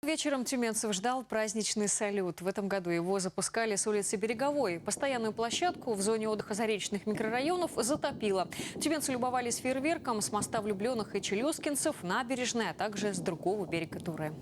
Вечером тюменцев ждал праздничный салют. В этом году его запускали с улицы Береговой. Постоянную площадку в зоне отдыха заречных микрорайонов затопило. Тюменцы любовались фейерверком с моста влюбленных и челюскинцев, набережной, а также с другого берега Туры.